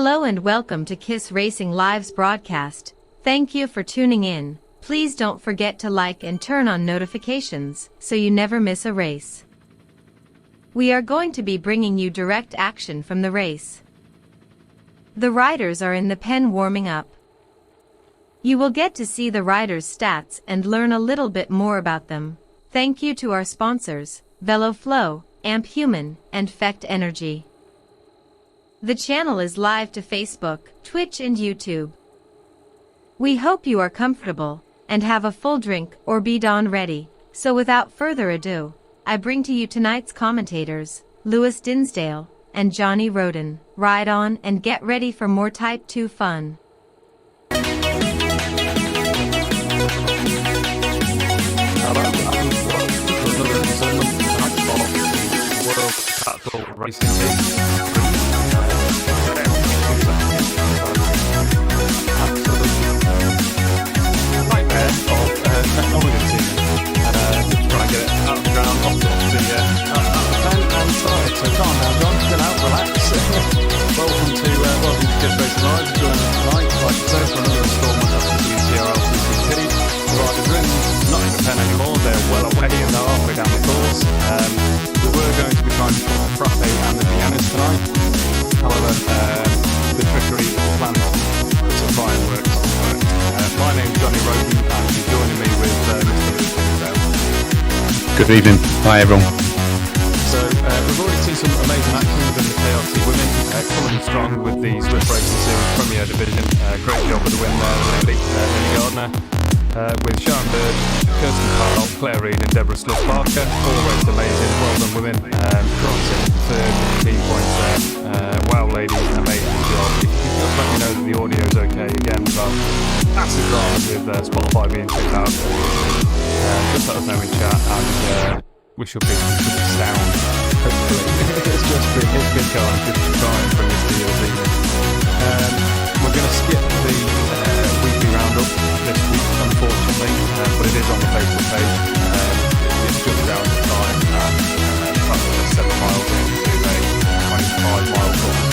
Hello and welcome to KISS Racing Live's broadcast. Thank you for tuning in. Please don't forget to like and turn on notifications so you never miss a race. We are going to be bringing you direct action from the race. The riders are in the pen warming up. You will get to see the riders' stats and learn a little bit more about them. Thank you to our sponsors, VeloFlow, Amp Human, and Fect Energy. The channel is live to Facebook, Twitch and YouTube. We hope you are comfortable and have a full drink or be dawn ready. So without further ado, I bring to you tonight's commentators, Lewis Dinsdale and Johnny Roden. Ride on and get ready for more Type 2 fun. Racing team. Nightmare of technology to try and get it out of the ground, off the pen and side. So calm down, John, chill out, relax. Welcome to KISS Racing Live. Joining us tonight, like I said, for another installment of the WTRL PCT. The riders are not in the pen anymore, they're well away and they're halfway down the course. We're going to be trying to put the Frappe and the pianist tonight. However, the trickery plan to try and work. My name's Johnny Roden and he's joining me with Mr. Lewis Dinsdale. Good evening. Hi everyone. So we've already seen some amazing action within the KRT women, coming strong with the Zwift Racing Series Premier Division. Great job with the win there, Lily Gardner. With Sharon Bird, Kirsten Carl, Claire Reid and Deborah Slush-Parker. Always amazing, well done women. Crossing third with team points there. Wow ladies, amazing job. If you just let me know that the audio's okay again, but massive drama with Spotify being kicked out. Just let us know in chat and we should be sound. Hopefully. it's been going to try and bring us to your evening. We're going to skip the weekly roundup this week, unfortunately, but it is on the Facebook page. It's just down to time, and that's 7 miles into a 25-mile course.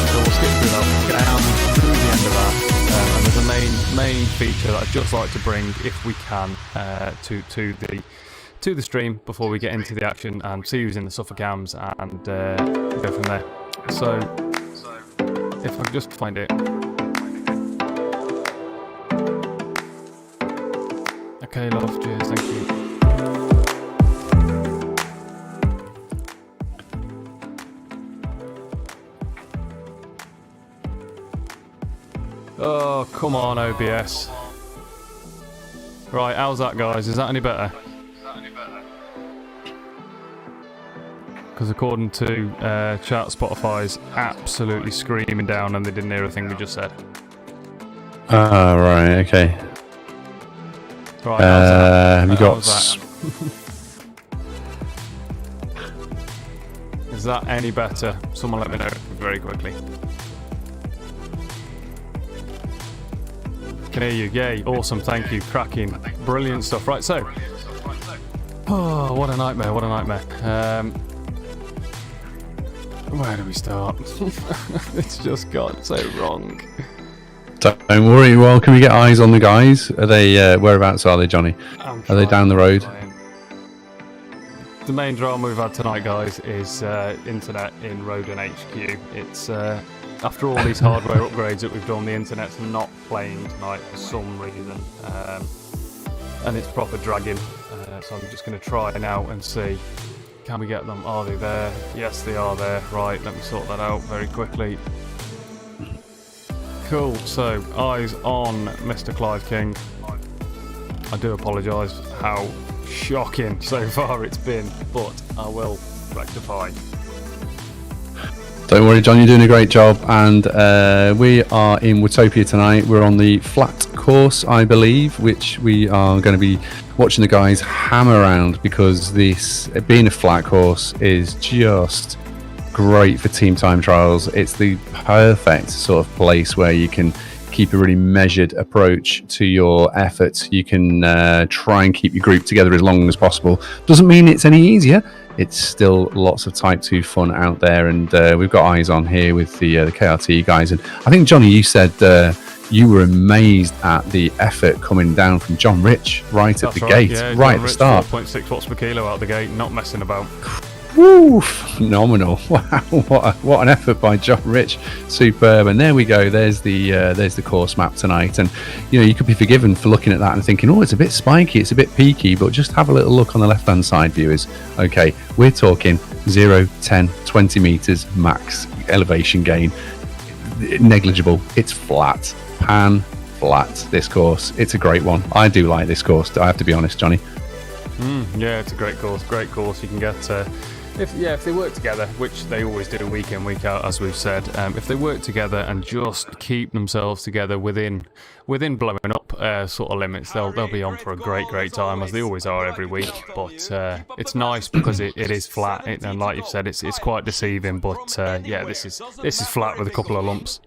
So we'll skip through that, we'll get down through the end of that, and there's a main feature that I'd just like to bring, if we can, to the stream before we get into the action and see who's in the Suffolk Ams and go from there. So if I can just find it. Okay, love, cheers, thank you. Oh, come on, OBS. Right, how's that, guys? Is that any better? Because according to chat, Spotify's absolutely screaming down and they didn't hear a thing we just said. Ah, right, okay. Right, have you got... Is that any better? Someone let me know very quickly. Can hear you, yay, awesome, thank you, cracking, brilliant stuff. Right, so... Oh, what a nightmare, what a nightmare. Where do we start? It's just gone so wrong. Don't worry, well, can we get eyes on the guys? Are they, whereabouts are they, Johnny? Are they down the road? The main drama we've had tonight, guys, is internet in Roden HQ. It's, after all these hardware upgrades that we've done, the internet's not playing tonight for some reason. And it's proper dragging. So I'm just going to try now and see. Can we get them? Are they there? Yes, they are there. Right, let me sort that out very quickly. Cool, so eyes on Mr. Clive King. I do apologise how shocking so far it's been, but I will rectify. Don't worry, John, you're doing a great job. And we are in Woodtopia tonight. We're on the flat course, I believe, which we are going to be watching the guys hammer around, because this, being a flat course, is just great for team time trials. It's the perfect sort of place where you can keep a really measured approach to your efforts. You can try and keep your group together as long as possible. Doesn't mean it's any easier. it's still lots of Type 2 fun out there, and we've got eyes on here with the KRT guys. And I think, Johnny, you said you were amazed at the effort coming down from John Rich right at the gate, right at the start. 4.6 watts per kilo out the gate, not messing about. Woo, phenomenal. Wow, what an effort by John Rich. Superb. And there we go, there's the course map tonight. And you could be forgiven for looking at that and thinking, oh, it's a bit spiky, it's a bit peaky, but just have a little look on the left hand side, viewers. Okay, we're talking 0, 10, 20 meters max elevation gain. Negligible. It's flat, pan flat, this course. It's a great one. I do like this course, I have to be honest, Johnny. Yeah, it's a great course. You can get if they work together, which they always do week in, week out, as we've said. If they work together and just keep themselves together within blowing up sort of limits, they'll be on for a great time, as they always are every week. But it's nice because it is flat, and like you've said, it's quite deceiving. But this is flat with a couple of lumps.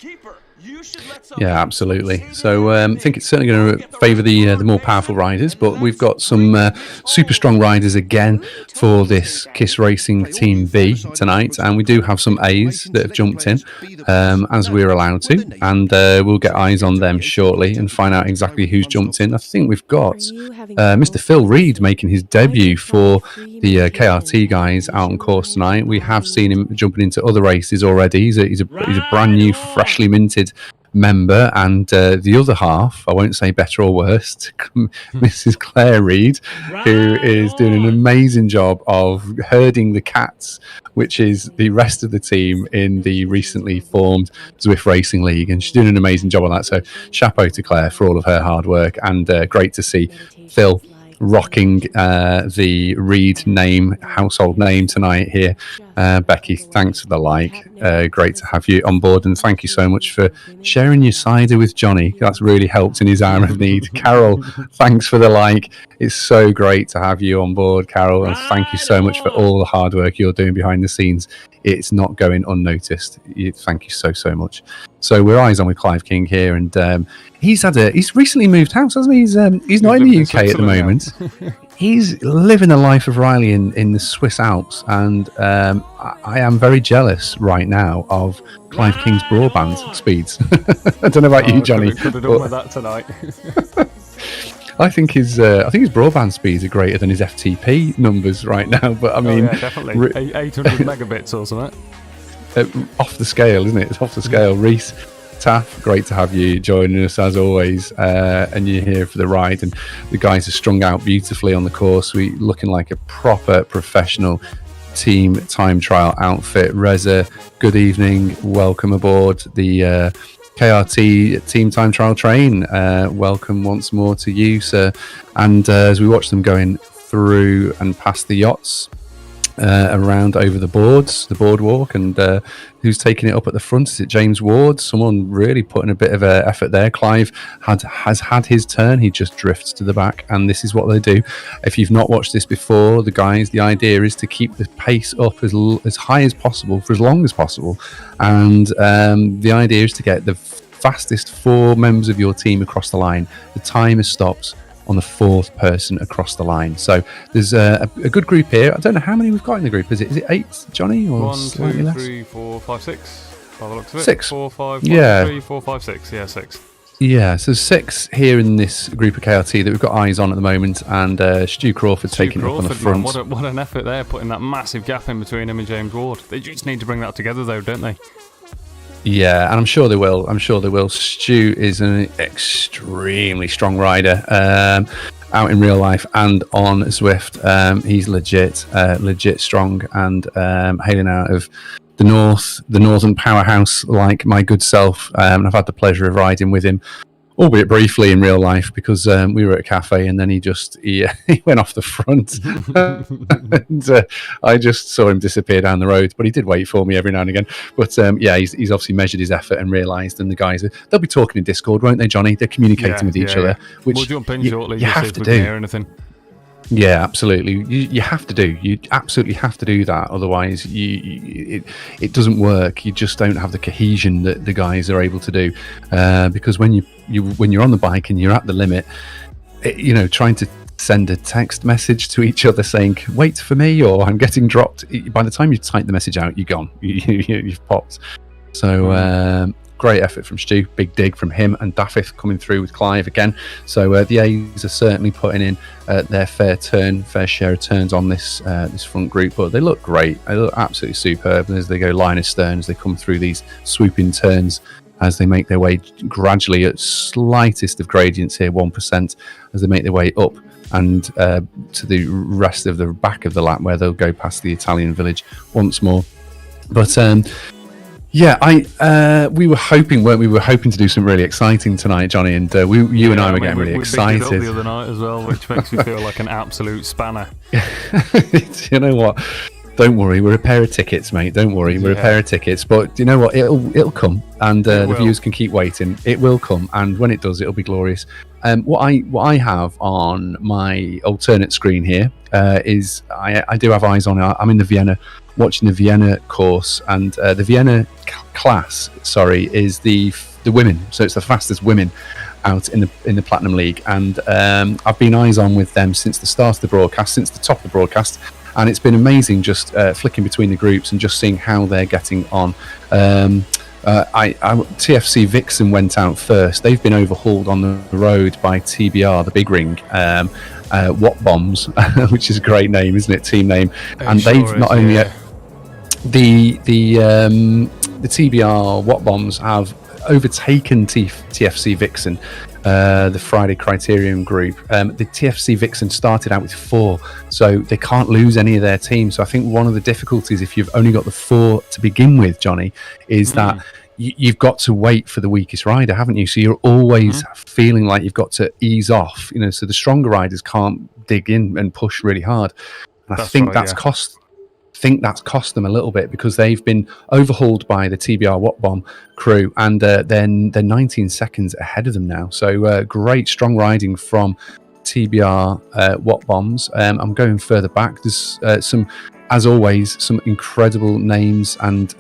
Yeah, absolutely. So I think it's certainly going to favour the more powerful riders, but we've got some super strong riders again for this KISS Racing Team B tonight, and we do have some A's that have jumped in as we're allowed to, and we'll get eyes on them shortly and find out exactly who's jumped in. I think we've got Mr. Phil Reed making his debut for the KRT guys out on course tonight. We have seen him jumping into other races already. He's a brand new, freshly minted member, and the other half, I won't say better or worse, Mrs. Claire Reed, who is doing an amazing job of herding the cats, which is the rest of the team in the recently formed Zwift Racing League, and she's doing an amazing job on that. So chapeau to Claire for all of her hard work, and great to see Phil rocking the Reed name, household name tonight here. Becky, thanks for the like. Great to have you on board, and thank you so much for sharing your cider with Johnny. That's really helped in his hour of need. Carol, thanks for the like. It's so great to have you on board, Carol, and thank you so much for all the hard work you're doing behind the scenes. It's not going unnoticed. Thank you so much. So we're eyes on with Clive King here, and he's recently moved house, hasn't he? He's not in the UK at the moment. He's living the life of Riley in the Swiss Alps, and I am very jealous right now of Clive King's broadband speeds. I don't know about you, Johnny. Could have done with that tonight. I think his broadband speeds are greater than his FTP numbers right now. But I mean, definitely 800 megabits or something. Off the scale, isn't it? It's off the scale. Reese Taff, great to have you joining us as always, and you're here for the ride, and the guys are strung out beautifully on the course. We looking like a proper professional team time trial outfit. Reza, good evening, welcome aboard the KRT team time trial train. Welcome once more to you, sir. And as we watch them going through and past the yachts, around over the boardwalk, and who's taking it up at the front? Is it James Ward? Someone really putting a bit of effort there. Clive has had his turn. He just drifts to the back, and this is what they do. If you've not watched this before, the idea is to keep the pace up as high as possible for as long as possible, and the idea is to get the fastest 4 members of your team across the line. The timer stops on the 4th person across the line. So there's a good group here. I don't know how many we've got in the group. Is it 8, Johnny? Or 1, 2, 3, 4, 5, 6. By the looks of it. 6. 4, 5, 1, yeah. 3, 4, 5, 6. Yeah, 6. Yeah, so 6 here in this group of KRT that we've got eyes on at the moment, and Stu Crawford taking it up on the front. Man, what an effort there, putting that massive gap in between him and James Ward. They just need to bring that together though, don't they? Yeah, and I'm sure they will. Stu is an extremely strong rider, out in real life and on Zwift. He's legit strong, and hailing out of the northern powerhouse like my good self. I've had the pleasure of riding with him, albeit briefly in real life, because we were at a cafe and then he went off the front and I just saw him disappear down the road, but he did wait for me every now and again. But he's obviously measured his effort and realised, and the guys, they'll be talking in Discord, won't they, Johnny? They're communicating with each other, which we'll jump in shortly. You have to do. Hear anything. Yeah, absolutely. You have to do. You absolutely have to do that. Otherwise, it doesn't work. You just don't have the cohesion that the guys are able to do. Because when you're on the bike and you're at the limit, trying to send a text message to each other saying, wait for me, or I'm getting dropped. By the time you type the message out, you're gone. You've popped. So great effort from Stu, big dig from him, and Daffith coming through with Clive again. So the A's are certainly putting in their fair share of turns on this front group, but they look great. They look absolutely superb as they go line astern, as they come through these swooping turns, as they make their way gradually at slightest of gradients here, 1%, as they make their way up and to the rest of the back of the lap, where they'll go past the Italian village once more. But we were hoping, weren't we? We were hoping to do something really exciting tonight, Johnny, and you and I were getting really excited. We picked it up the other night as well, which makes me feel like an absolute spanner. You know what? Don't worry, we're a pair of tickets, mate. Don't worry, we're a pair of tickets. But you know what? It'll come, and the viewers can keep waiting. It will come, and when it does, it'll be glorious. What I have on my alternate screen here is I do have eyes on it. I'm in the Vienna, watching the Vienna course, and the Vienna class, is the women. So it's the fastest women out in the Platinum League, and I've been eyes on with them since the start of the broadcast, since the top of the broadcast. And it's been amazing just flicking between the groups and just seeing how they're getting on. TFC Vixen went out first. They've been overhauled on the road by TBR, the big ring, Watt Bombs, which is a great name, isn't it? Team name. And they've not only the TBR Watt Bombs have overtaken TFC Vixen, the Friday Criterion group. The TFC Vixen started out with 4, so they can't lose any of their team. So I think one of the difficulties, if you've only got the 4 to begin with, Johnny, is that you've got to wait for the weakest rider, haven't you? So you're always feeling like you've got to ease off, so the stronger riders can't dig in and push really hard. And I think that's cost them a little bit, because they've been overhauled by the TBR Watt Bomb crew, and they're 19 seconds ahead of them now. So great strong riding from TBR Watt Bombs. I'm going further back. There's as always, some incredible names and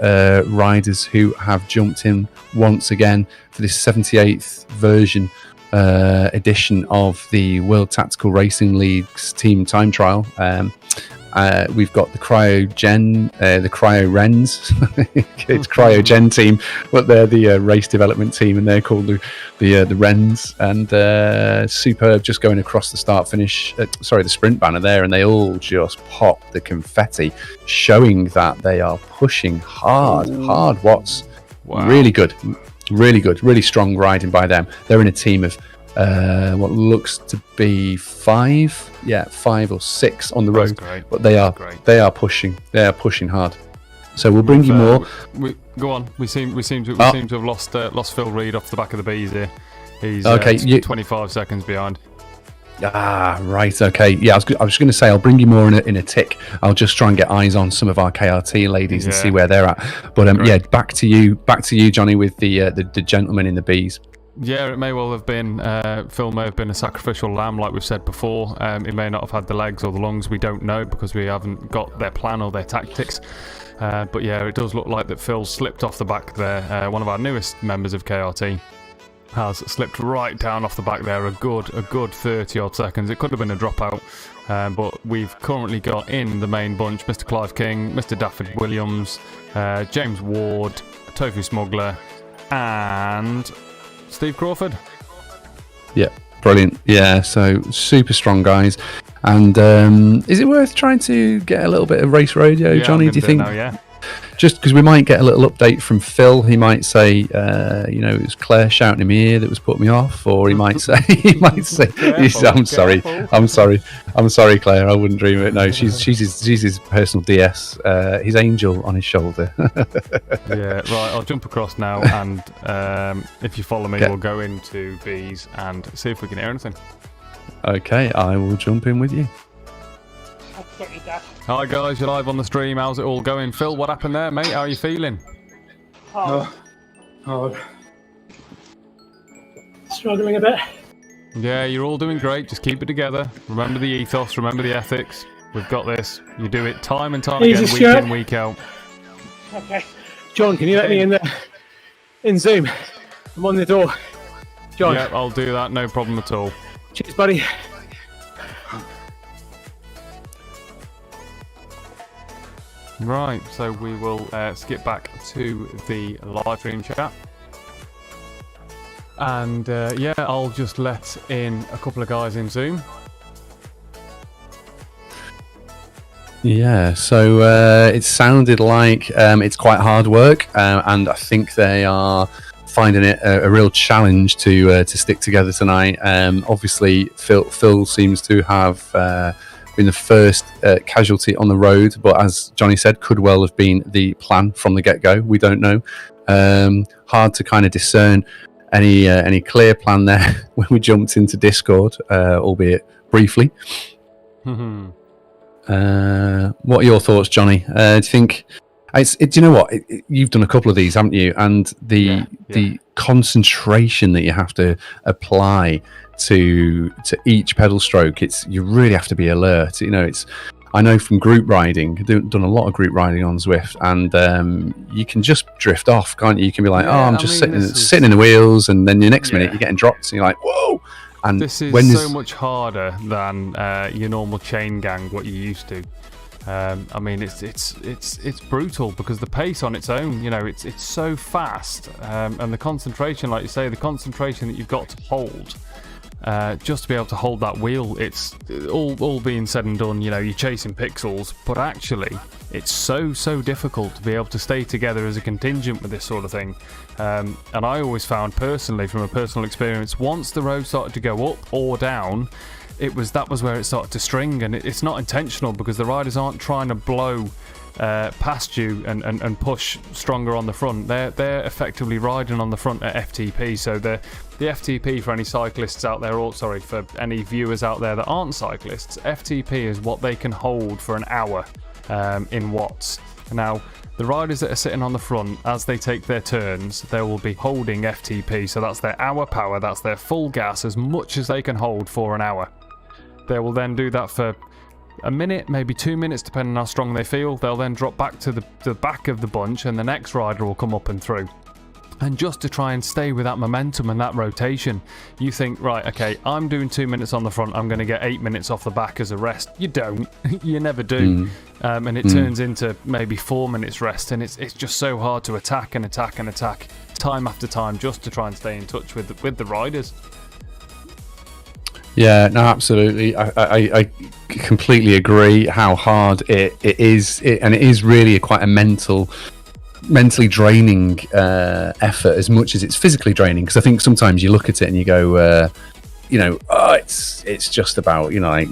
riders who have jumped in once again for this 78th version edition of the World Tactical Racing League's team time trial. We've got the the Cryo Wrens. It's Cryogen team, but they're the race development team, and they're called the Wrens. And superb, just going across the the sprint banner there, and they all just pop the confetti, showing that they are pushing hard. Watts. Wow. Really good, really strong riding by them. They're in a team of what looks to be 5 or 6 on the road, but they are pushing hard. So we'll bring you more. Go on. We seem to have lost Phil Reed off the back of the bees here. He's 25 seconds behind. Right. Okay. Yeah, I was going to say I'll bring you more in a tick. I'll just try and get eyes on some of our KRT ladies and see where they're at. But back to you, Johnny, with the gentleman in the bees. Yeah, it may well have been. Phil may have been a sacrificial lamb, like we've said before. He may not have had the legs or the lungs. We don't know, because we haven't got their plan or their tactics. But yeah, it does look like that Phil slipped off the back there. One of our newest members of KRT has slipped right down off the back there, a good 30 odd seconds. It could have been a dropout, but we've currently got in the main bunch Mr. Clive King, Mr. Dafford Williams, James Ward, Tofu Smuggler, and Steve Crawford. Yeah, brilliant. Yeah, so super strong guys. And is it worth trying to get a little bit of race radio, Johnny? Do you think? Now, Just because we might get a little update from Phil. He might say, it was Claire shouting in my ear that was putting me off, or he might say, I'm sorry, Claire. I wouldn't dream of it. No, she's his personal DS, his angel on his shoulder. Yeah, right. I'll jump across now, and if you follow me, we'll go into bees and see if we can hear anything. Okay, I will jump in with you. Hi guys, you're live on the stream. How's it all going? Phil, what happened there, mate? How are you feeling? Hard. Struggling a bit. Yeah, you're all doing great. Just keep it together. Remember the ethos, remember the ethics. We've got this. You do it time and time again, week in, week out. Okay. John, can you let me in there? In Zoom. I'm on the door. John. Yeah, I'll do that. No problem at all. Cheers, buddy. Right, so we will skip back to the live stream chat. And I'll just let in a couple of guys in Zoom. Yeah, so it sounded like it's quite hard work, and I think they are finding it a real challenge to stick together tonight. Obviously, Phil seems to have been the first casualty on the road, but as Johnny said, could well have been the plan from the get-go. We don't know. Hard to kind of discern any clear plan there when we jumped into Discord, albeit briefly. What are your thoughts, Johnny? Do you think do you know what? You've done a couple of these, haven't you? And the concentration that you have to apply to each pedal stroke, you really have to be alert. You know, I know from group riding, done a lot of group riding on Zwift, and you can just drift off, can't you? You can be like, I'm just sitting in the wheels, and then the next minute you're getting dropped, and you're like, whoa. And this is so much harder than your normal chain gang, what you used to. I mean, it's brutal because the pace on its own, you know, it's so fast, and the concentration, like you say, the concentration that you've got to hold, just to be able to hold that wheel. It's all being said and done, you know, you're chasing pixels, but actually, it's so difficult to be able to stay together as a contingent with this sort of thing. And I always found personally, from a personal experience, once the road started to go up or down, that was where it started to string, and it's not intentional because the riders aren't trying to blow past you and push stronger on the front. They're effectively riding on the front at FTP. So the FTP, for any cyclists out there, or sorry, for any viewers out there that aren't cyclists, FTP is what they can hold for an hour in watts. Now, the riders that are sitting on the front, as they take their turns, they will be holding FTP, so that's their hour power, that's their full gas, as much as they can hold for an hour. They will then do that for a minute, maybe 2 minutes, depending on how strong they feel. They'll then drop back to the back of the bunch, and the next rider will come up and through. And just to try and stay with that momentum and that rotation, you think, right, okay, I'm doing 2 minutes on the front, I'm going to get 8 minutes off the back as a rest. You don't. You never do. And it turns into maybe 4 minutes rest, and it's just so hard to attack time after time just to try and stay in touch with the riders. Yeah, no, absolutely. I completely agree how hard it is, and it is really quite a mentally draining effort as much as it's physically draining. Because I think sometimes you look at it and you go, it's just about, you know, like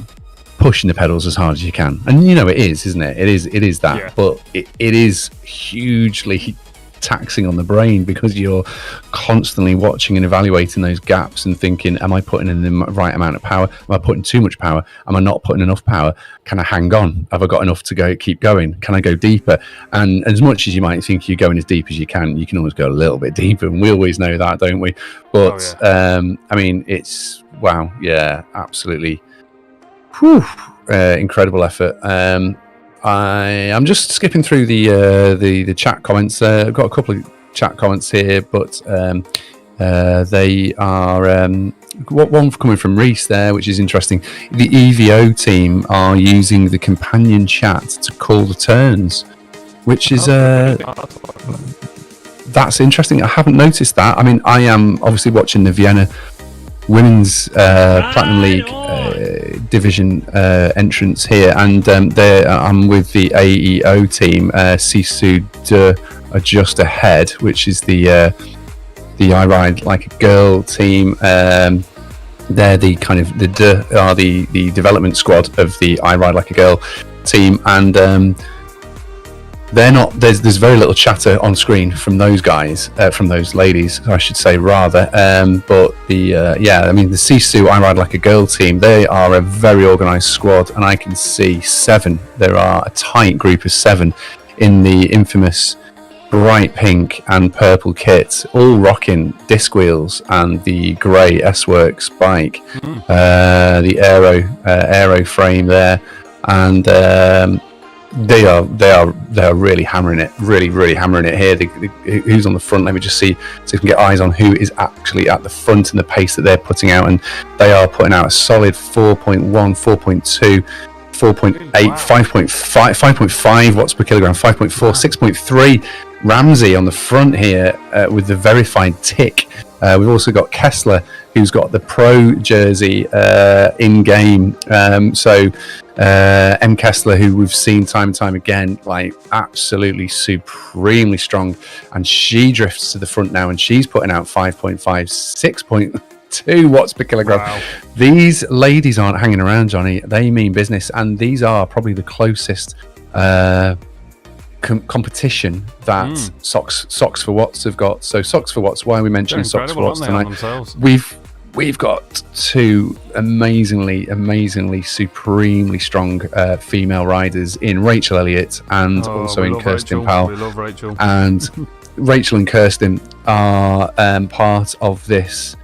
pushing the pedals as hard as you can, and you know it is, isn't it? It is that, yeah. But it is hugely taxing on the brain because you're constantly watching and evaluating those gaps and thinking, am I putting in the right amount of power? Am I putting too much power? Am I not putting enough power? Can I hang on? Have I got enough to keep going? Can I go deeper? And as much as you might think you're going as deep as you can always go a little bit deeper, and we always know that, don't we? But I mean, it's wow, yeah, absolutely. Incredible effort. I'm just skipping through the chat comments. I've got a couple of chat comments here, but they are one coming from Reese there, which is interesting. The EVO team are using the companion chat to call the turns, which is that's interesting. I haven't noticed that. I mean, I am obviously watching the Vienna Women's Platinum League division entrance here, and I'm with the AEO team. Sisu are just ahead, which is the I Ride Like a Girl team. They're the kind of the development squad of the I Ride Like a Girl team, and they're not. There's very little chatter on screen from those guys, from those ladies, I should say rather. But I mean the Sisu I Ride Like a Girl team, they are a very organised squad, and I can see 7. There are a tight group of 7 in the infamous bright pink and purple kit, all rocking disc wheels and the grey S-Works bike, the aero frame there, and they are really hammering it, really hammering it here. Who's on the front? Let me just see so we can get eyes on who is actually at the front and the pace that they're putting out, and they are putting out a solid 4.1, 4.2. 4.8, Wow. 5.5, 5.5 watts per kilogram, 5.4, 6.3. Ramsey on the front here with the verified tick. We've also got Kessler, who's got the pro jersey in game. So M. Kessler, who we've seen time and time again, like absolutely supremely strong, and she drifts to the front now, and she's putting out 5.5, 6.2 watts per kilogram. Wow. These ladies aren't hanging around, Johnny. They mean business, and these are probably the closest competition that Socks for Watts have got. So Socks for Watts, why are we mentioning Socks for Watts tonight? We've got two amazingly, supremely strong female riders in Rachel Elliott and also in Kirsten Rachel. Powell. We love Rachel. And Rachel and Kirsten are part of this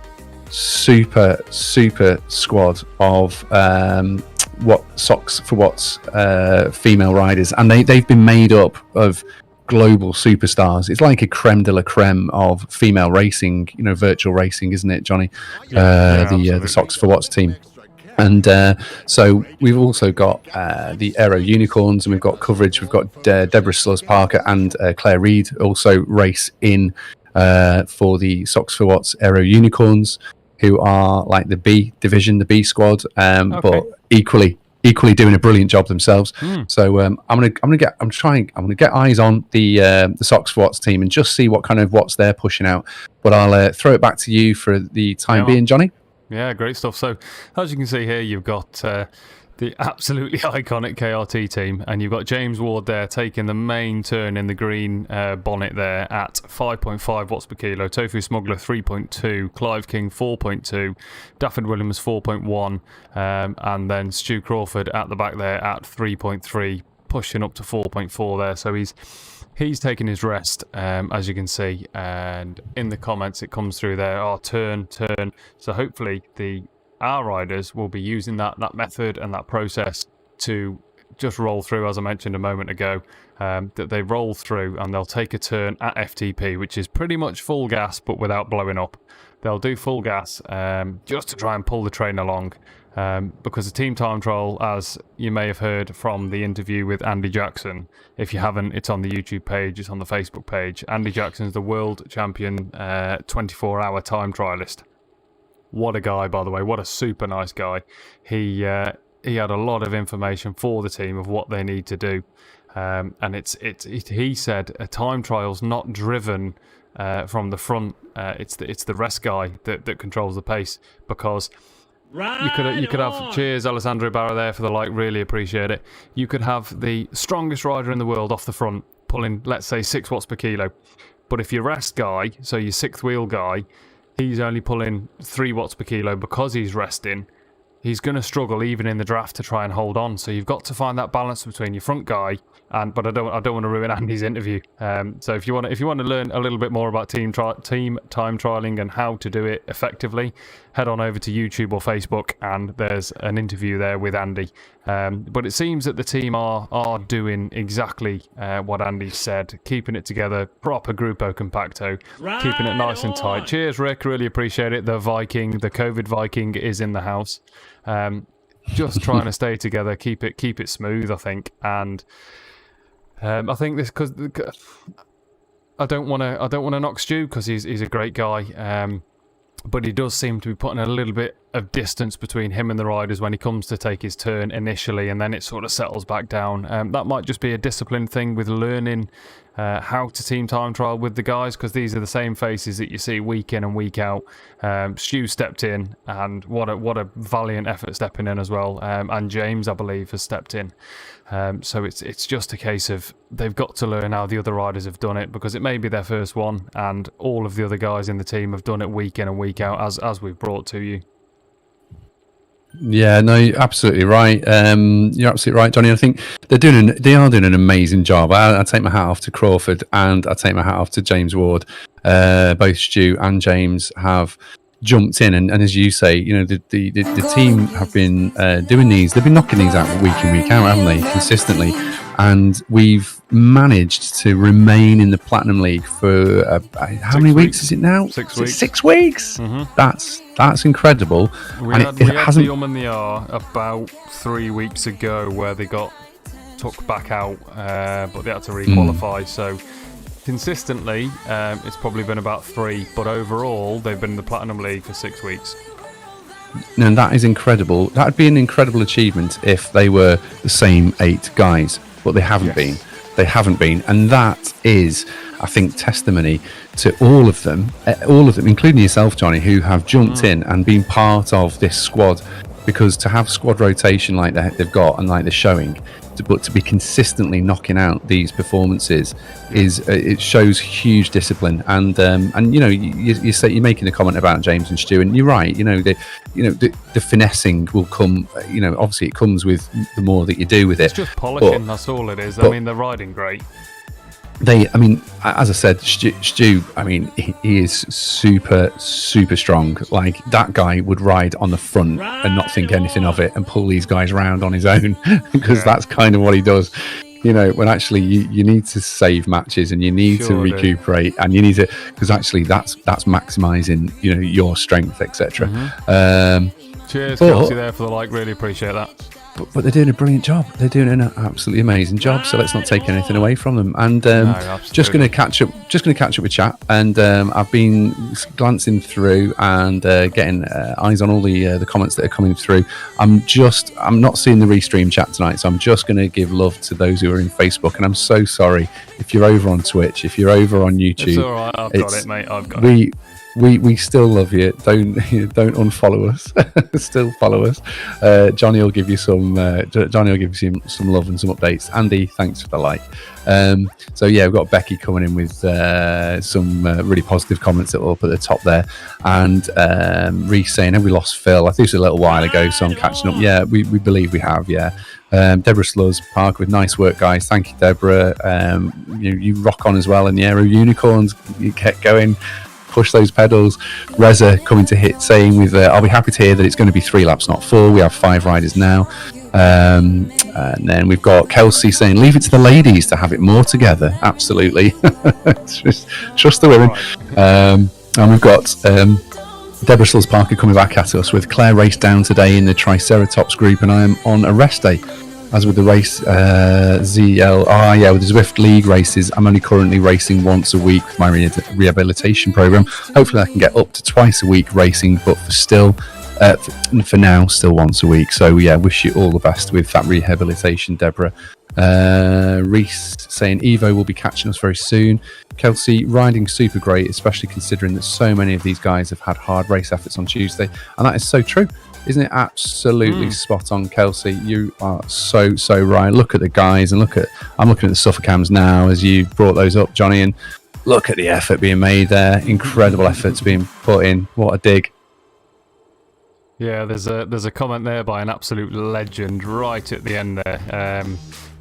super squad of what Socks for Watts female riders, and they've been made up of global superstars. It's like a creme de la creme of female racing, virtual racing, isn't it, Johnny? The Socks for Watts team. And so we've also got the Aero Unicorns, and we've got coverage. We've got Deborah Sluss Parker and Claire Reid also race in for the Socks for Watts Aero Unicorns, who are like the B division, the B squad, but equally doing a brilliant job themselves. So I'm gonna get eyes on the Socks for Watts team and just see what kind of watts they're pushing out. But I'll throw it back to you for the time being, Johnny. Yeah, great stuff. So as you can see here, you've got the absolutely iconic KRT team, and you've got James Ward there taking the main turn in the green bonnet there at 5.5 watts per kilo, Tofu Smuggler 3.2, Clive King 4.2, Dafford Williams 4.1, and then Stu Crawford at the back there at 3.3, pushing up to 4.4 there. So he's taking his rest, as you can see, and in the comments it comes through there, turn. So hopefully our riders will be using that method and that process to just roll through, as I mentioned a moment ago, that they roll through and they'll take a turn at FTP, which is pretty much full gas but without blowing up. They'll do full gas just to try and pull the train along, because the team time trial, as you may have heard from the interview with Andy Jackson, if you haven't, it's on the YouTube page, it's on the Facebook page. Andy Jackson's the world champion 24-hour time trialist. What a guy, by the way. What a super nice guy. He had a lot of information for the team of what they need to do. And he said a time trial's not driven from the front. It's the rest guy that controls the pace, because you could have, cheers Alessandro Barra there for the like, really appreciate it. You could have the strongest rider in the world off the front pulling, let's say, 6 watts per kilo. But if your rest guy, so your sixth wheel guy, he's only pulling 3 watts per kilo because he's resting, he's going to struggle even in the draft to try and hold on. So you've got to find that balance between your front guy but I don't want to ruin Andy's interview. So if you want to learn a little bit more about team time trialing and how to do it effectively, head on over to YouTube or Facebook, and there's an interview there with Andy. But it seems that the team are doing exactly what Andy said, keeping it together, proper Grupo Compacto, keeping it nice and tight. Cheers, Rick, really appreciate it. The COVID Viking is in the house. Just trying to stay together, keep it smooth, I think. And I think this, because I don't want to knock Stu, because he's a great guy, but he does seem to be putting a little bit of distance between him and the riders when he comes to take his turn initially, and then it sort of settles back down. That might just be a discipline thing with learning how to team time trial with the guys, because these are the same faces that you see week in and week out. Stu stepped in, and what a valiant effort stepping in as well, and James, I believe, has stepped in. So it's just a case of they've got to learn how the other riders have done it, because it may be their first one, and all of the other guys in the team have done it week in and week out, as we've brought to you. Yeah, no, you're absolutely right. You're absolutely right, Johnny. I think they are doing an amazing job. I take my hat off to Crawford, and I take my hat off to James Ward. Both Stu and James have jumped in, and as you say, the team have been doing these. They've been knocking these out week in, week out, haven't they? Consistently. and we've managed to remain in the Platinum League for how many weeks is it now? 6 weeks. 6 weeks. That's incredible. We And had it the hasn't. and the R about 3 weeks ago where they got took back out, but they had to re-qualify. So consistently, it's probably been about 3, but overall, they've been in the Platinum League for 6 weeks. And that is incredible. That would be an incredible achievement if they were the same 8 guys, but they haven't been. They haven't been, and that is, I think, testimony to all of them, including yourself, Johnny, who have jumped in and been part of this squad. Because to have squad rotation like they've got and like they're showing, but to be consistently knocking out these performances it shows huge discipline. And you know, you say you're making a comment about James and Stu, and you're right. You know, the finessing will come. You know, obviously it comes with the more that you do with it. It's just polishing. That's all it is. I mean, they're riding great. I mean, as I said, Stu, I mean, he is super, super strong. Like, that guy would ride on the front and not think anything of it and pull these guys around on his own because that's kind of what he does. You know, when actually you need to save matches and you need to recuperate and you need to, because actually that's maximising, you know, your strength, etc. Cheers, Kelsey, there for the like. Really appreciate that. But they're doing a brilliant job. They're doing an absolutely amazing job. So let's not take anything away from them. And just going to catch up with chat. And I've been glancing through and getting eyes on all the comments that are coming through. I'm not seeing the restream chat tonight, so I'm just going to give love to those who are in Facebook. And I'm so sorry if you're over on Twitch, if you're over on YouTube. It's all right. I've got it, mate. I've got it. We still love you. Don't unfollow us. Still follow us. Johnny will give you some. Johnny will give you some love and some updates. Andy, thanks for the like. So yeah, we've got Becky coming in with some really positive comments that were up at the top there, and Reese saying, "Have we lost Phil?" I think it was a little while ago, so I'm catching up. Yeah, we believe we have. Yeah. Deborah Sluz Park with nice work, guys. Thank you, Deborah. You rock on as well in the Aero Unicorns. You get going. Push those pedals. Reza coming to hit, saying I'll be happy to hear that it's going to be 3 laps, not 4. We have 5 riders now. And then we've got Kelsey saying, leave it to the ladies to have it more together. Absolutely. Trust the women. And we've got Deborah Stills Parker coming back at us with Claire raced down today in the Triceratops group, and I am on a rest day. As with the race, with the Zwift League races, I'm only currently racing once a week with my rehabilitation program. Hopefully I can get up to twice a week racing, but for now, still once a week. So yeah, wish you all the best with that rehabilitation, Deborah. Reese saying Evo will be catching us very soon. Kelsey, riding super great, especially considering that so many of these guys have had hard race efforts on Tuesday. And that is so true. Isn't it absolutely spot on, Kelsey? You are so right. Look at the guys, and I'm looking at the Suffolcams now as you brought those up, Johnny, and look at the effort being made there. Incredible efforts being put in. What a dig. Yeah, there's a comment there by an absolute legend right at the end there,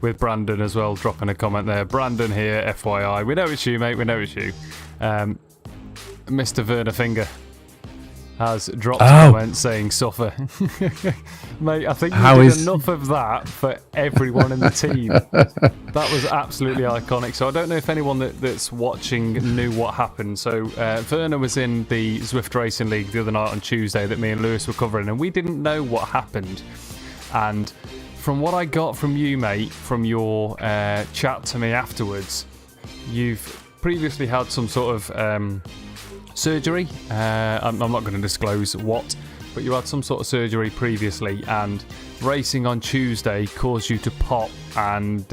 with Brandon as well dropping a comment there. Brandon here, FYI. We know it's you, mate. We know it's you. Mr. Werner Finger has dropped a comment saying suffer. Mate, I think you did enough of that for everyone in the team. That was absolutely iconic. So I don't know if anyone that's watching knew what happened. So Werner was in the Zwift Racing League the other night on Tuesday that me and Lewis were covering, and we didn't know what happened. And from what I got from you, mate, from your chat to me afterwards, you've previously had some sort of surgery. I'm not going to disclose what, but you had some sort of surgery previously, and racing on Tuesday caused you to pop and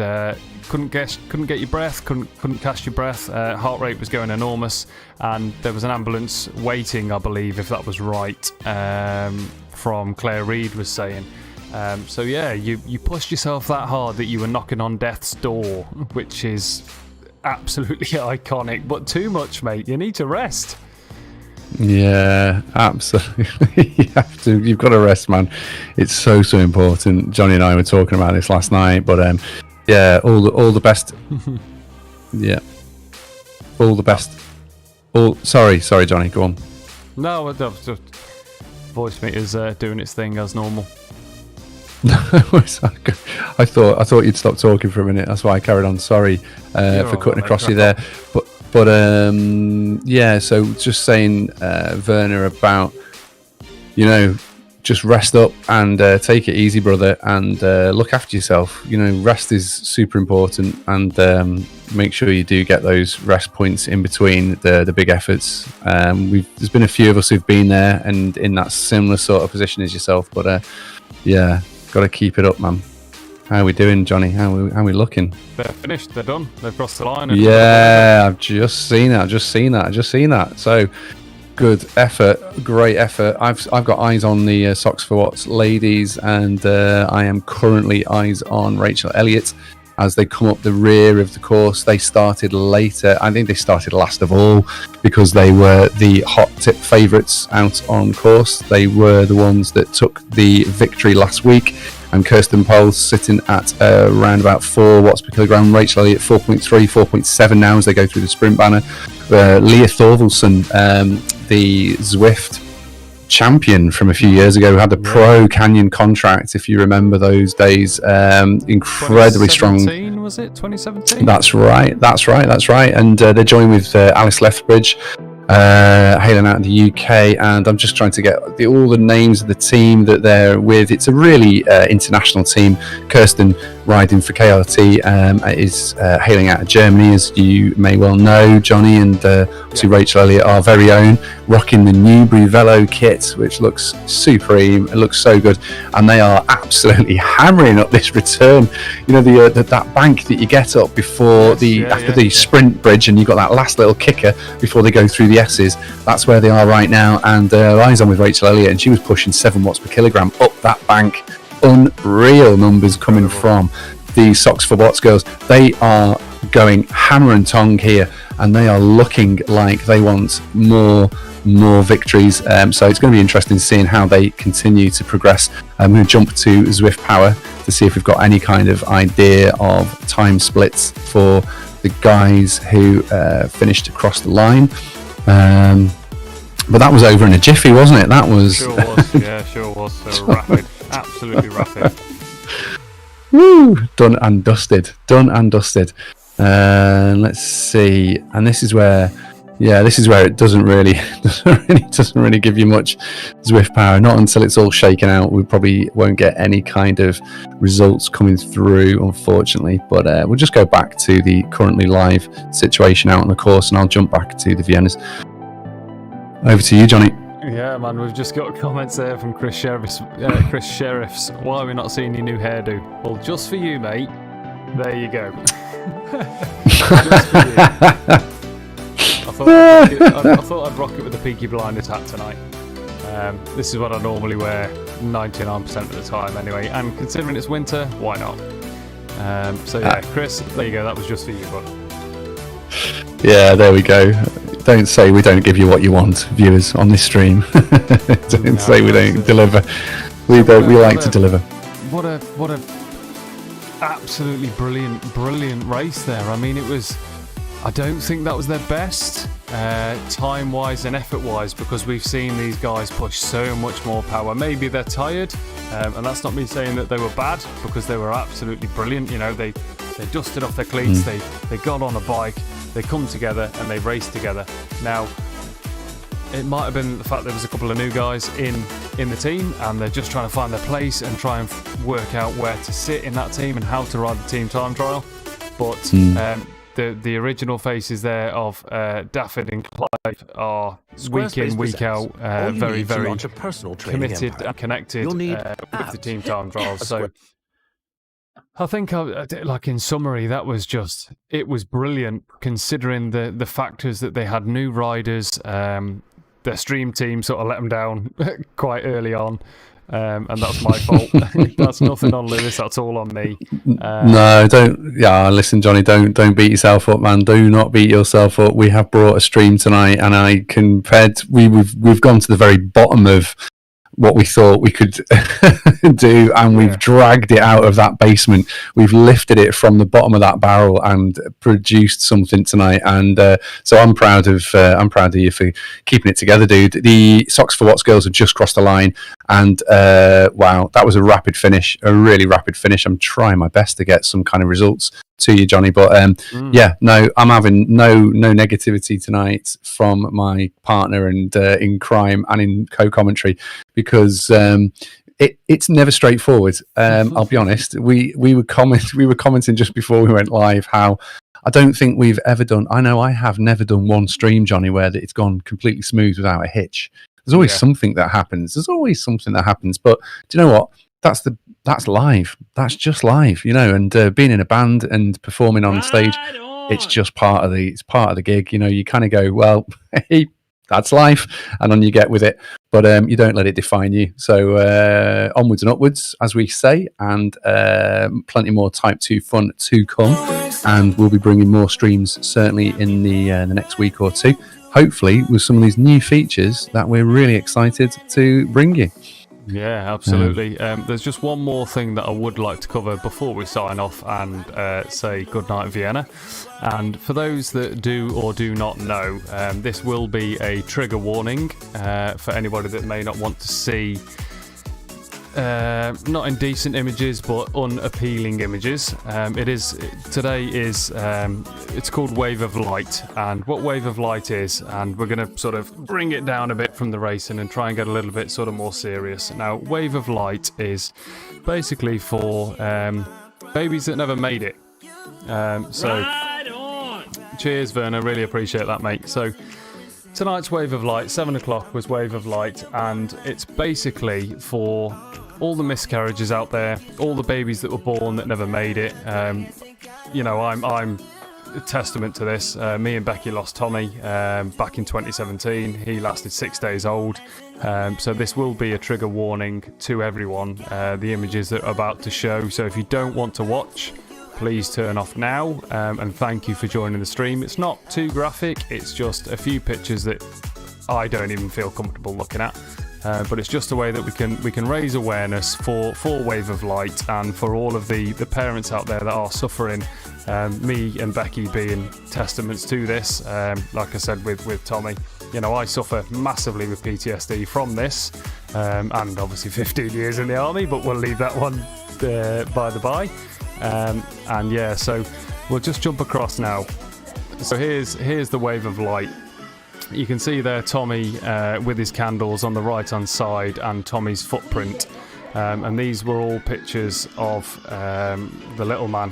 couldn't get your breath, couldn't catch your breath. Heart rate was going enormous, and there was an ambulance waiting, I believe, if that was right, from Claire Reid was saying. So yeah, you pushed yourself that hard that you were knocking on death's door, which is absolutely iconic, but too much, mate. You need to rest. Yeah, absolutely. You've got to rest, man. It's so important. Johnny and I were talking about this last night, but yeah, all the best. Yeah, all the best. Sorry, Johnny, go on. No, just voice meter's doing its thing as normal. I thought you'd stop talking for a minute. That's why I carried on. Sorry for cutting across you there. But yeah. So just saying, Werner, about just rest up and take it easy, brother, and look after yourself. Rest is super important, and make sure you do get those rest points in between the big efforts. There's been a few of us who've been there and in that similar sort of position as yourself, but yeah, got to keep it up, man. How are we doing, Johnny? How are we looking? They're finished. They're done. They've crossed the line. Yeah, I've just seen that. So good effort, great effort. I've got eyes on the Socks for Watts ladies, and I am currently eyes on Rachel Elliott as they come up the rear of the course. They started later. I think they started last of all because they were the hot tip favourites out on course. They were the ones that took the victory last week. And Kirsten Poles sitting at around about 4 watts per kilogram. Rachel Elliott 4.3, 4.7 now as they go through the sprint banner. Leah Thorvaldsen, the Zwift champion from a few years ago, who had the Pro Canyon contract, if you remember those days. Incredibly strong. Was it 2017? That's right. And they're joined with Alice Lethbridge, hailing out of the UK, and I'm just trying to get all the names of the team that they're with. It's a really international team. Kirsten, riding for KRT, is hailing out of Germany, as you may well know, Johnny, and obviously Rachel Elliott, our very own, rocking the Newbury Velo kit, which looks supreme. It looks so good, and they are absolutely hammering up this return. That bank that you get up before after the sprint bridge, and you've got that last little kicker before they go through the S's. That's where they are right now, and eyes on with Rachel Elliott, and she was pushing 7 watts per kilogram up that bank. Unreal numbers coming from the Socks for Watts girls. They are going hammer and tongue here, and they are looking like they want more victories. So it's going to be interesting seeing how they continue to progress. I'm going to jump to Zwift Power to see if we've got any kind of idea of time splits for the guys who finished across the line. But that was over in a jiffy, wasn't it? That was. Sure was. Yeah, sure was. So rapid. Absolutely rapid. Woo! Done and dusted. Let's see. And this is where it doesn't really give you much Zwift Power. Not until it's all shaken out. We probably won't get any kind of results coming through, unfortunately. But we'll just go back to the currently live situation out on the course, and I'll jump back to the Viennas. Over to you, Johnny. Yeah, man, we've just got comments there from Chris Sheriffs. Why are we not seeing your new hairdo? Well, just for you, mate. There you go. Just for you. I thought I'd rock it with the Peaky Blinders hat tonight. This is what I normally wear 99% of the time anyway, and considering it's winter, why not? So yeah, Chris, there you go, that was just for you, bud. Yeah, there we go. Don't say we don't give you what you want, viewers, on this stream. Don't say we don't deliver. We like to deliver. What a absolutely brilliant race there. I mean, I don't think that was their best time-wise and effort-wise, because we've seen these guys push so much more power. Maybe they're tired, and that's not me saying that they were bad, because they were absolutely brilliant. They dusted off their cleats, they got on a bike, they come together and they race together. Now, it might have been the fact there was a couple of new guys in the team, and they're just trying to find their place and try and work out where to sit in that team and how to ride the team time trial. But the original faces there of Dafford and Clive are week in, week out, very, very committed and connected with the team time trials. So I think, like in summary, it was brilliant, considering the factors that they had new riders. Their stream team sort of let them down quite early on. And that's my fault. That's nothing on Lewis, that's all on me. No, don't. Yeah, listen, Johnny, don't beat yourself up, man. Do not beat yourself up. We have brought a stream tonight, and we've gone to the very bottom of what we thought we could do, and we've dragged it out of that basement. We've lifted it from the bottom of that barrel and produced something tonight, and so I'm proud of you for keeping it together, dude. The Socks for Watts girls have just crossed the line, And wow, that was a rapid finish, a really rapid finish. I'm trying my best to get some kind of results to you, Johnny, but yeah, no, I'm having no negativity tonight from my partner and in crime and in co-commentary, because it's never straightforward. I'll be honest. We were commenting just before we went live how I don't think we've ever done. I know I have never done one stream, Johnny, where it's gone completely smooth without a hitch. There's always something that happens. There's always something that happens. But do you know what? That's live. That's just live, you know. And being in a band and performing on stage, it's just part of the gig. You know, you kind of go, well, hey, that's life, and on you get with it. But you don't let it define you. So onwards and upwards, as we say, and plenty more Type 2 fun to come. And we'll be bringing more streams certainly in the next week or two. Hopefully with some of these new features that we're really excited to bring you. Yeah, absolutely. There's just one more thing that I would like to cover before we sign off and say goodnight, Vienna. And for those that do or do not know, this will be a trigger warning for anybody that may not want to see not indecent images, but unappealing images. It's called Wave of Light, and what Wave of Light is, and we're going to sort of bring it down a bit from the racing and try and get a little bit sort of more serious. Now, Wave of Light is basically for babies that never made it. Cheers, Werner, really appreciate that, mate. So tonight's Wave of Light, 7 o'clock was Wave of Light, and it's basically for all the miscarriages out there, all the babies that were born that never made it. You know, I'm a testament to this. Me and Becky lost Tommy back in 2017. He lasted 6 days old. So this will be a trigger warning to everyone, the images that are about to show. So if you don't want to watch, please turn off now, and thank you for joining the stream. It's not too graphic, it's just a few pictures that I don't even feel comfortable looking at. But it's just a way that we can raise awareness for Wave of Light, and for all of the parents out there that are suffering. Me and Becky being testaments to this. Like I said with Tommy, you know, I suffer massively with PTSD from this, and obviously 15 years in the army, but we'll leave that one by the by. And yeah, so we'll just jump across now. So here's the Wave of Light. You can see there Tommy with his candles on the right hand side, and Tommy's footprint, and these were all pictures of the little man.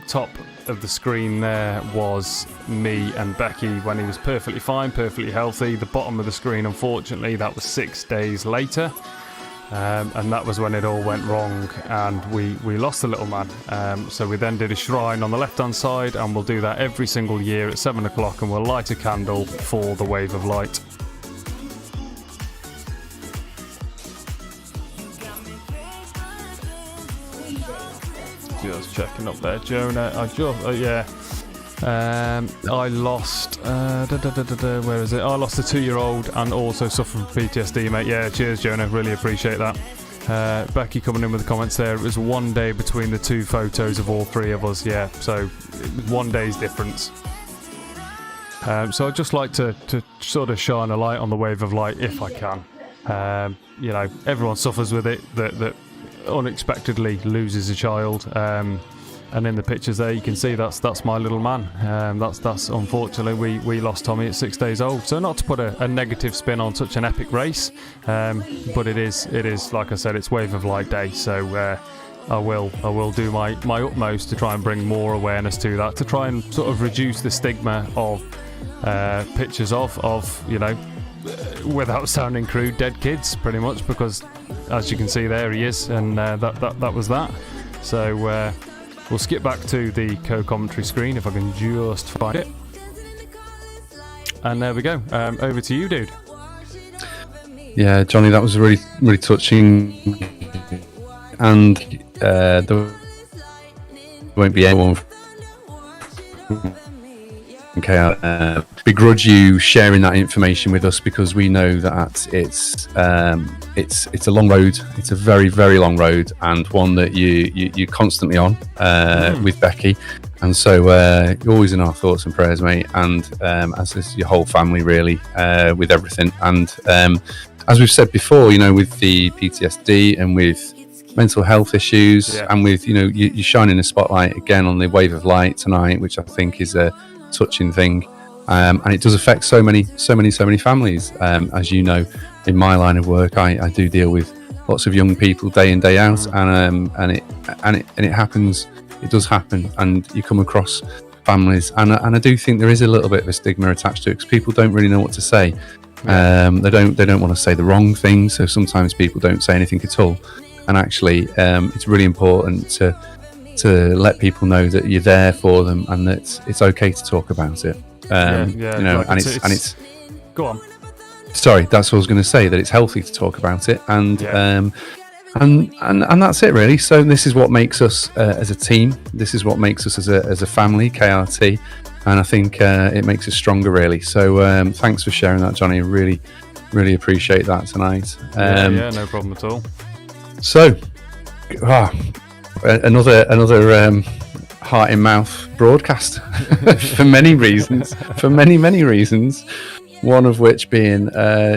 Top of the screen there was me and Becky when he was perfectly fine, perfectly healthy. The bottom of the screen, unfortunately, that was 6 days later. And that was when it all went wrong, and we lost the little man. So we then did a shrine on the left hand side, and we'll do that every single year at 7 o'clock, and we'll light a candle for the Wave of Light. Just checking up there, Jonah. I lost where is it? I lost a 2-year-old and also suffer from PTSD, mate. Yeah, cheers, Jonah, really appreciate that. Becky coming in with the comments there. It was 1 day between the two photos of all three of us. Yeah, so 1 day's difference. So I'd just like to sort of shine a light on the Wave of Light if I can. You know, everyone suffers with it, that unexpectedly loses a child. And in the pictures there, you can see that's my little man. That's unfortunately we lost Tommy at 6 days old. So not to put a negative spin on such an epic race, but it is like I said, it's Wave of Light Day. So I will do my utmost to try and bring more awareness to that, to try and sort of reduce the stigma of pictures of you know, without sounding crude, dead kids, pretty much, because as you can see there he is, and that was that. So. We'll skip back to the co-commentary screen if I can just find it. And there we go. Over to you, dude. Yeah, Johnny, that was really, really touching. And there won't be anyone begrudge you sharing that information with us, because we know that it's a long road. It's a very, very long road, and one that you're constantly on with Becky, and so you're always in our thoughts and prayers, mate, and as is your whole family, really, with everything. And as we've said before, with the PTSD and with mental health issues, and with you're shining a spotlight again on the Wave of Light tonight, which I think is a touching thing, and it does affect so many families. As you know, in my line of work, I do deal with lots of young people day in day out, and it happens. It does happen, and you come across families, and I do think there is a little bit of a stigma attached to it because people don't really know what to say. They don't want to say the wrong thing, so sometimes people don't say anything at all. And actually, it's really important to let people know that you're there for them and that it's okay to talk about it. It's go on. Sorry, that's what I was going to say. That it's healthy to talk about it, and that's it really. So this is what makes us as a team. This is what makes us as a family, KRT, and I think it makes us stronger really. So thanks for sharing that, Johnny. Really, really appreciate that tonight. No problem at all. So, another heart in mouth broadcast for many reasons. For many reasons. One of which being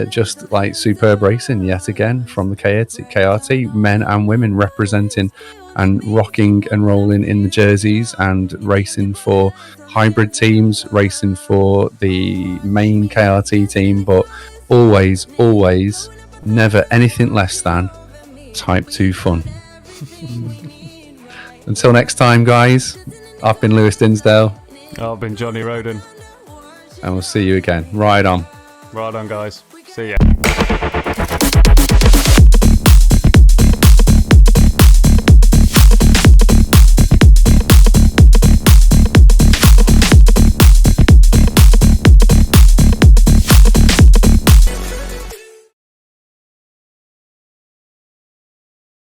just like superb racing yet again from the KRT, men and women representing and rocking and rolling in the jerseys and racing for hybrid teams, racing for the main KRT team, but always, never anything less than Type 2 fun. Until next time, guys, I've been Lewis Dinsdale. I've been Johnny Roden. And we'll see you again. Ride on. Right on, guys. See ya.